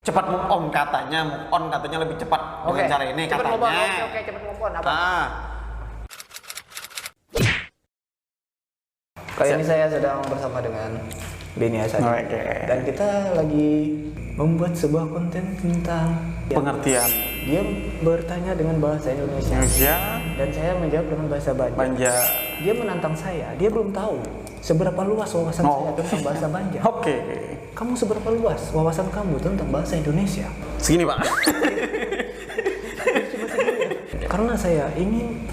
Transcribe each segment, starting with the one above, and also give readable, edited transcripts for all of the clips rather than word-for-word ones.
cepat move on katanya lebih cepat dengan cara ini cepet katanya. move on. Oke, cepet move on apa? Kali ini saya sedang bersama dengan Beni Asadi. Dan kita lagi membuat sebuah konten tentang Pengertian dia bertanya dengan bahasa Indonesia dan saya menjawab dengan bahasa Banjar. Dia menantang saya, dia belum tahu seberapa luas wawasan saya tentang bahasa Banjar. Oke. Kamu seberapa luas wawasan kamu tentang bahasa Indonesia? Segini Pak. Karena saya ingin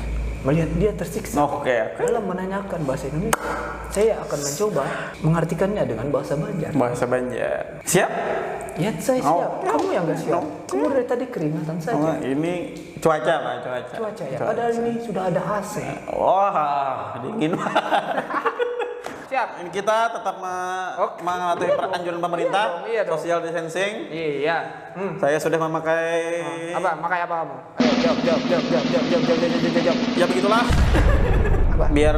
melihat dia tersiksa Oke. dalam menanyakan bahasa Indonesia. Saya akan mencoba mengartikannya dengan bahasa Banjar. Bahasa Banjar. Siap? Ya, saya siap. Kamu yang nggak siap. Kamu dari tadi keringatan saja. Ini cuaca Pak, Cuaca ya. Padahal ini sudah ada AC. Wah, dingin Pak. Siap. Ini kita tetap mematuhi anjuran pemerintah, Iya dong. social distancing. Iya. Saya sudah memakai Makai apa kamu? Ayo, jawab. Ya begitulah. Apa? Biar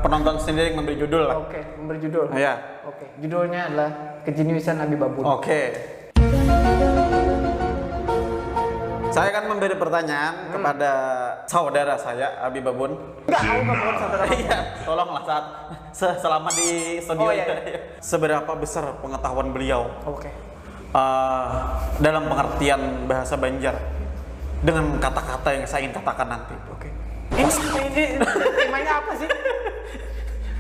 penonton sendiri yang memberi judul lah. Oke, memberi judul. Iya. Oke, judulnya adalah Kejeniusan Abi Babun. Oke. Saya akan memberi pertanyaan kepada saudara saya Abi Babun. Enggak, aku nggak mau saudara. Iya, tolonglah selama di studio. Oh, iya. Seberapa besar pengetahuan beliau Oke. dalam pengertian bahasa Banjar dengan kata-kata yang saya ingin katakan nanti. Oke. Ini temanya apa sih?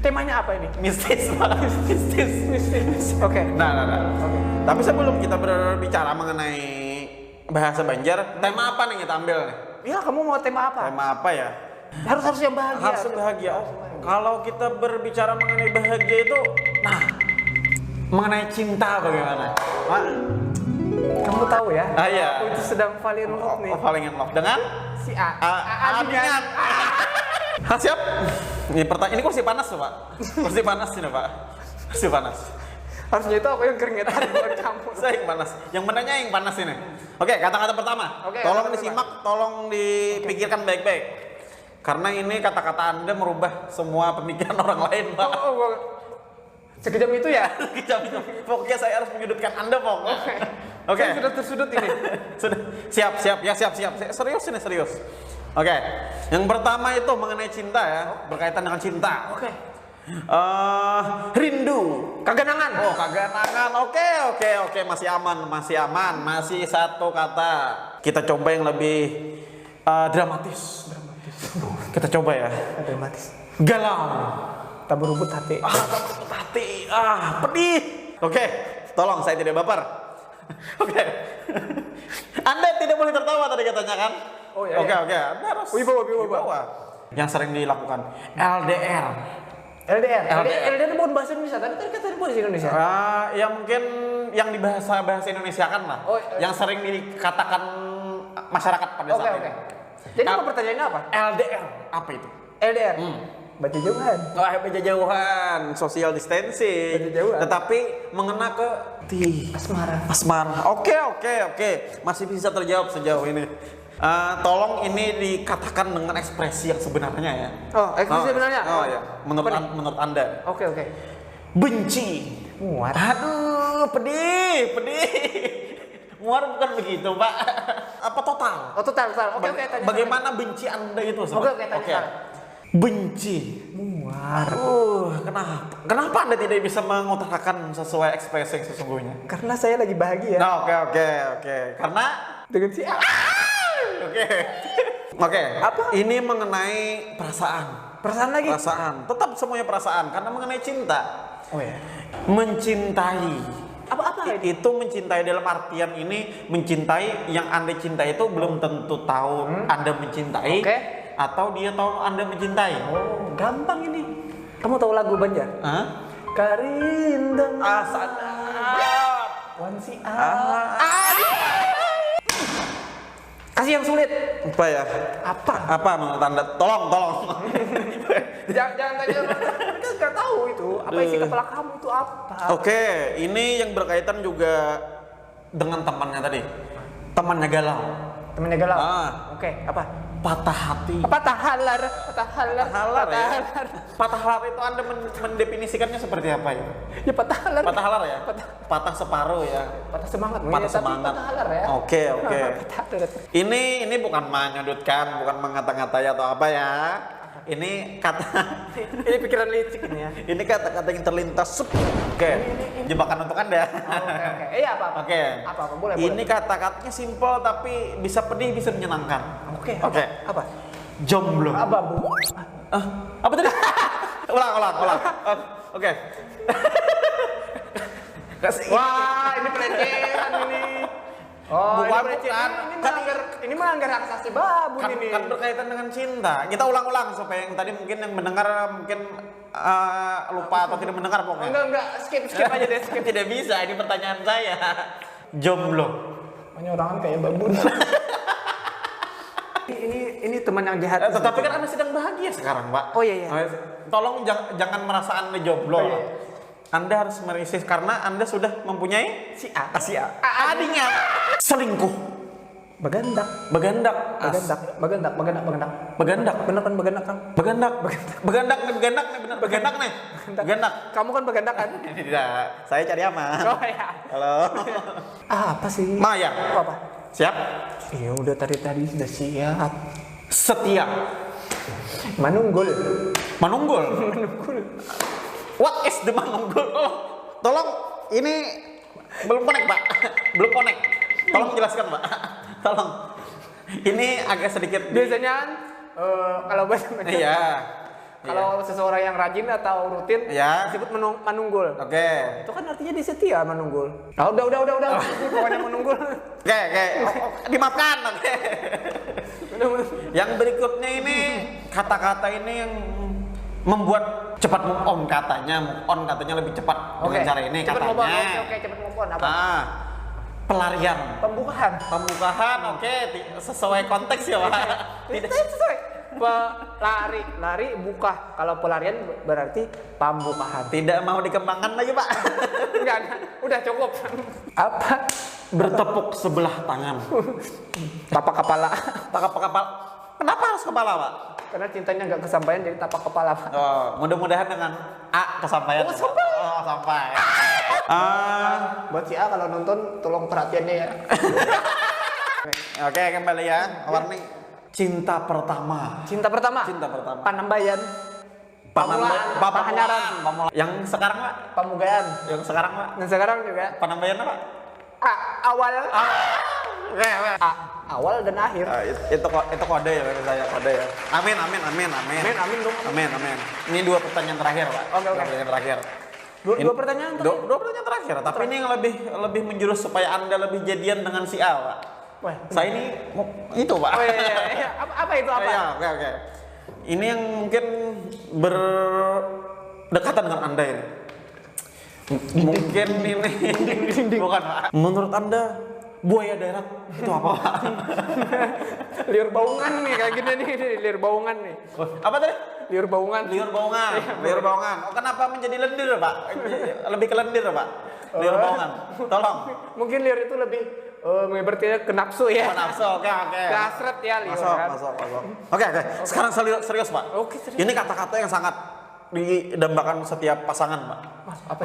Temanya apa ini? Mistis, Pak. Mistis. Oke. Nah. Oke. Tapi sebelum kita berbicara mengenai bahasa Banjar, tema apa nih kita ambil nih? Ya, kamu mau tema apa? Tema apa ya? Harus yang bahagia. Harus bahagia. Kalau kita berbicara mengenai bahagia itu, nah, mengenai cinta bagaimana? Kamu tahu ya? Iya. Aku itu sedang falling in love nih. Falling in love dengan Si A. Abingan. Siap? Ini kursi panas tuh, Pak. Kursi panas ini, Pak. Kursi panas. Harusnya itu aku yang keringetan buat kamu. Saya yang panas. Yang menanya yang panas ini. Oke, kata-kata pertama. Oke, Tolong kata-kata disimak, tolong dipikirkan baik-baik. Karena ini kata-kata Anda merubah semua pemikiran orang lain, Pak. Sekejam itu ya? Kejam itu. Pokoknya saya harus menyudutkan Anda, Pok. Oke. Saya sudah tersudut ini. Sudah. Siap. Serius ini, serius. Oke. Yang pertama itu mengenai cinta ya, berkaitan dengan cinta. Oke. Rindu. Kaganangan. Oh, kaganangan. Oke. Masih aman. Masih satu kata. Kita coba yang lebih dramatis. Kita coba ya. Dramatis. Galau. Tak berubut hati. Pedih. Oke, tolong saya tidak baper. Oke. Anda tidak boleh tertawa tadi katanya kan? Oh iya. Oke. Anda harus Wibawa. Yang sering dilakukan LDR. LDR itu bukan bahasa Indonesia, tadi kata bahasa Indonesia. Ya mungkin yang di bahasa Indonesia kan lah. Oh, yang sering dikatakan masyarakat pada saat ini. Jadi apa pertanyaannya apa? LDR apa itu? LDR. Baca jauhan. Baca jauhan, social distancing. Baca jauhan. Tetapi mengena ke asmara. Oke. Masih bisa terjawab sejauh ini. Tolong ini dikatakan dengan ekspresi yang sebenarnya ya. Oh, ekspresi sebenarnya. Oh ya. Menurut Anda. Oke. Benci. Muat. Aduh, pedih. Muar bukan begitu, Pak. Apa total? Oh, total. Oke, tanya. Bagaimana benci Anda itu? Oke, tanya. Benci. Muar. Kenapa Anda tidak bisa mengutarakan sesuai ekspresi yang sesungguhnya? Karena saya lagi bahagia. Nah, oke. Karena Dengan si A. Oke. Apa? Ini mengenai perasaan. Perasaan lagi? Perasaan. Tetap semuanya perasaan karena mengenai cinta. Oh ya. Mencintai. Apa ini? Itu mencintai dalam artian ini mencintai yang Anda cintai itu belum tentu tahu Anda mencintai. Oke. Atau dia tahu Anda mencintai. Oh, gampang ini. Kamu tahu lagu Banjar? Hah? Karindeng. Sadap. Wansi Kasih yang sulit. Apa ya? Apa menurut Anda? Tolong. Jangan tanya. Kita nggak tahu itu. Apa isi kepala kamu itu apa? Oke, ini yang berkaitan juga dengan temannya tadi. Temannya galau. Oke, apa? patah hati. Patah halar. Patah halar itu Anda mendefinisikannya seperti apa ya? Ya patah halar. Patah halar ya? Patah separuh ya? Patah semangat. Patah semangat. Patah halar ya. Oke. Patah halar. Ini bukan menyudutkan, bukan mengata-ngatai atau apa ya. Ini kata Ini pikiran licik ini ya. ini kata-kata yang terlintas. Oke. Jebakan untuk Anda. Oke. Iya apa? Oke. Apa boleh. Ini kata-katanya simpel tapi bisa pedih, bisa menyenangkan. Oke. Apa? Jomblo. Apa bu? Apa tadi? ulang. Oke. Wah, ini pelecehan ini. Oh, Bukan. ini melanggar hak asasi babu ini. Kan berkaitan dengan cinta. Kita ulang-ulang supaya yang tadi mungkin yang mendengar mungkin lupa atau tidak mendengar pokoknya. Enggak, skip aja deh, skip. Tidak bisa, ini pertanyaan saya. Jomblo. Penyerangan kayak babun. ini teman yang jahat. Tetapi kan Anda sedang bahagia sekarang, Pak. Oh iya. Tolong jangan merasa Anda jomblo. Oh, iya. Anda harus merisih karena Anda sudah mempunyai Si A. Adiknya selingkuh. Begandak. Begandak. Begandak. Begandak nih. Kamu kan begandak kan? Tidak, saya cari aman. Oh ya. Halo. Apa sih? Maya. Apa? Siap? Iya udah tadi sudah siap. Setia. Manunggul. What is the manunggul? Tolong, ini belum connect, Pak. Belum connect. Tolong jelaskan, Pak. Tolong. Ini agak sedikit Biasanya kalau bahasa Iya. Kalau seseorang yang rajin atau rutin disebut manunggul. Oke. Itu kan artinya dia setia manunggul. Ah, udah. Pokoknya manunggul. Oke. Dimaafkan. Oke. Yang berikutnya ini kata-kata ini yang membuat cepat move on katanya. Move on katanya lebih cepat dengan cara ini cepat katanya. Move on. Oke, cepat move on apa? Pelarian. Pembukaan. Oke, sesuai konteks ya, Pak. Tidak sesuai. Lari, buka. Kalau pelarian berarti pembukaan. Tidak mau dikembangkan lagi, Pak. Enggak. Udah cukup. Apa? Bertepuk sebelah tangan. Tapak kepala. Kenapa harus kepala, Pak? Karena cintanya nggak kesampaian jadi tapak kepala, Pak. Oh, mudah-mudahan dengan A kesampaian. Oh, sampai. Sampai. Buat si A kalau nonton tolong perhatiannya ya. Oke, kembali ya. Warning cinta pertama. Cinta pertama. Panambayan. Pahanyaran. Yang sekarang, Pak? Pamugayaan. Yang sekarang, Pak? Dan sekarang juga Panambayan apa? awal. Oke. Awal dan akhir. Itu kode ya bagi saya, kode ya. Amin dong. Amin. Ini 2 pertanyaan terakhir, Pak. Oke. Pertanyaan terakhir. Dua pertanyaan terakhir. Dua pertanyaan terakhir, tapi ini yang lebih menjurus supaya Anda lebih jadian dengan si A, Pak. Wah, saya ini itu, Pak. Oh iya. Apa itu apa? Ya, oke. Ini yang mungkin berdekatan dengan Anda ini. Mungkin ini bukan, Pak. Menurut Anda buaya darat itu apa, Pak? Liur baungan nih kayak gini nih, liur baungan nih. Apa tadi? Liur baungan. Oh, kenapa menjadi lendir, Pak? Lebih ke lendir, Pak. Liur baungan. Tolong. Mungkin liur itu lebih berarti ke nafsu ya. Nafsu, oke. Gasret ya liur. Masuk. Oke. Sekarang serius, Pak. Oke, serius. Ini kata-kata yang sangat didambakan setiap pasangan, Pak.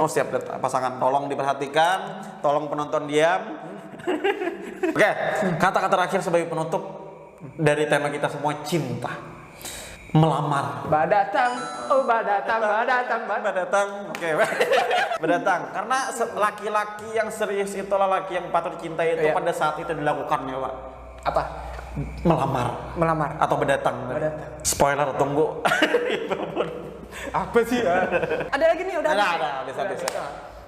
Setiap pasangan. Tolong diperhatikan, tolong penonton diam. Oke, kata-kata terakhir sebagai penutup dari tema kita semua, cinta. Melamar. Badatang. Oke. Berdatang. Karena laki-laki yang serius itu laki yang patut dicintai itu pada saat itu dilakukannya, Pak. Apa? Melamar. Atau berdatang. Spoiler, tunggu. Apa sih ya? Ada lagi nih, udah. Bisa.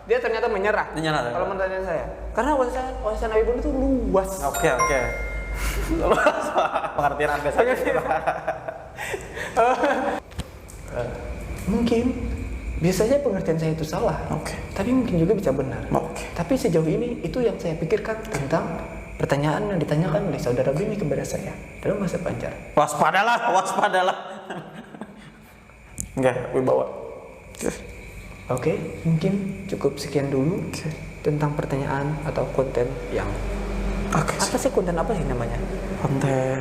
Dia ternyata menyerah. Kalau menurut saya. Karena wawasan Nabi Ibu itu luas. Oke. Luas, Pak. Pengertian Anda saja. Mungkin biasanya pengertian saya itu salah. Tapi mungkin juga bisa benar. Tapi sejauh ini itu yang saya pikirkan tentang pertanyaan yang ditanyakan oleh saudara Bimi kepada saya dalam masa pacar. Waspadalah. Enggak, wibawa. Oke, mungkin cukup sekian dulu tentang pertanyaan atau konten yang apa sih konten apa sih namanya? Konten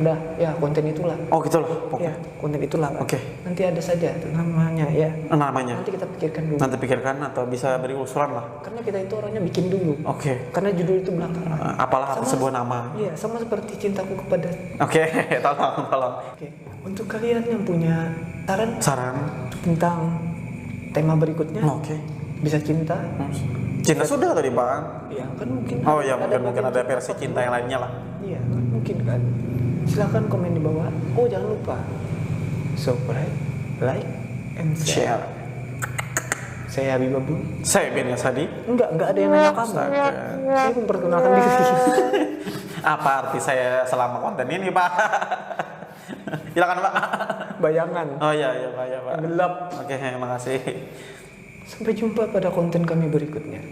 udah ya konten itulah. Oh gitu loh. Ya, konten itulah Pak. Oke. Nanti ada saja tuh namanya ya. Namanya. Nanti kita pikirkan dulu. Nanti pikirkan atau bisa beri usulan lah. Karena kita itu orangnya bikin dulu. Oke. Karena judul itu belakangan. Apalah atas sebuah nama. Iya, sama seperti cintaku kepada. Oke, tolong. Oke. Untuk kalian yang punya Saran. tentang tema berikutnya, Oke. bisa cinta. Cinta sudah tadi Bang. Ya, kan mungkin. Oh iya, mungkin ada bagian versi cinta yang lainnya lah. Iya, mungkin kan. Silakan komen di bawah. Oh, jangan lupa subscribe, like, and share. Share. Saya Habib Abdul. Saya Ben Yasadi. Enggak ada yang nanya kamu. Astaga. Saya memperkenalkan diri. Apa arti saya selama konten ini, Pak? Silakan, Pak. Bayangan Oh iya, Pak. gelap. Oke, makasih. Sampai jumpa pada konten kami berikutnya.